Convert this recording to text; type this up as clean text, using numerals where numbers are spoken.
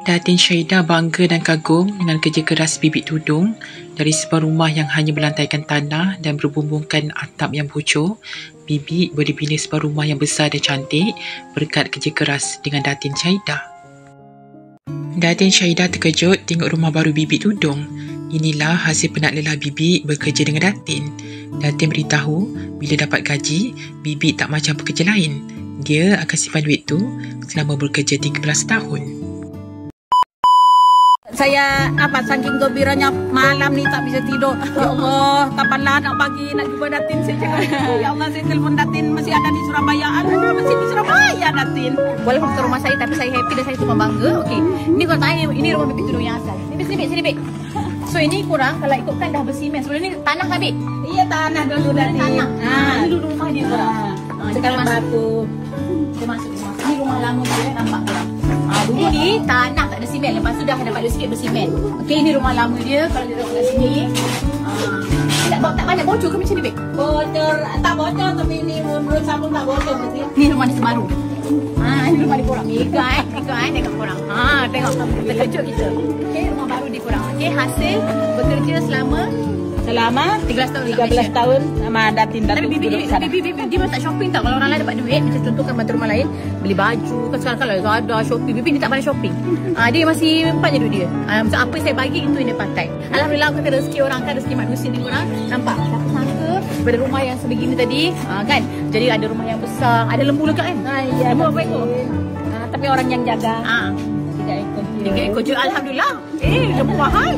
Datin Syahidah bangga dan kagum dengan kerja keras Bibik Tudung. Dari sebuah rumah yang hanya berlantaikan tanah dan berbumbungkan atap yang bocor, Bibik boleh bina sebuah rumah yang besar dan cantik berkat kerja keras dengan Datin Syahidah. Datin Syahidah terkejut tengok rumah baru Bibik Tudung. Inilah hasil penat lelah Bibik bekerja dengan Datin. Datin beritahu bila dapat gaji, Bibik tak macam pekerja lain. Dia akan simpan duit tu selama bekerja 13 tahun. Saya saking gembiranya malam ni tak bisa tidur. Ya Allah, kapanlah nak pagi nak jumpa Datin. Saya cakap, ya Allah, saya telefon Datin, masih ada di Surabaya. Masih di Surabaya Datin. Walaupun ke rumah saya, tapi saya happy dan saya cuma bangga. Okey, ini kau tanya, ini rumah Bibik Tudung yang asal. Sini Bik. So ini kurang kalau ikutkan dah bersimen. Sebelum ni tanah kan Bik? Iya, tanah dulu Datin. Tanah. Ini dulu rumah dia kurang. Sekarang batu. Kita masuk. Ini rumah lama dia, nampak kurang. Dulu ni tanah tak ada simen. Lepas tu dah dapat sikit bersimen. Okey, ini rumah lama dia. Kalau dia duduk kat sini, tak banyak bocor ke macam ni, Bek? Bocor, tak bocor tapi ni menurut sabun tak bocor. Ni rumah ni sebaru. Ini rumah di korang. Mega dekat korang. Tengok terkejut kita. Okey, rumah baru di korang. Okey, hasil bekerja selama 13 tahun sama Datin. Tapi Bibi dia tak shopping tau. Kalau orang lain dapat duit, macam contohkan bantu rumah lain, beli baju kan, sekarang kalau ada shopping, Bibi dia tak pandai shopping. Dia masih mempan je duit dia. Macam apa yang saya bagi, itu yang dia pakai. Alhamdulillah, kata rezeki orang kan, rezeki manusia ni korang. Nampak? Siapa sangka pada rumah yang sebegini tadi, kan? Jadi ada rumah yang besar, ada lembu dekat kan? Ya, lembu apa ekor? Tapi orang yang jaga 3 ekor je. Alhamdulillah. Lembu mahal.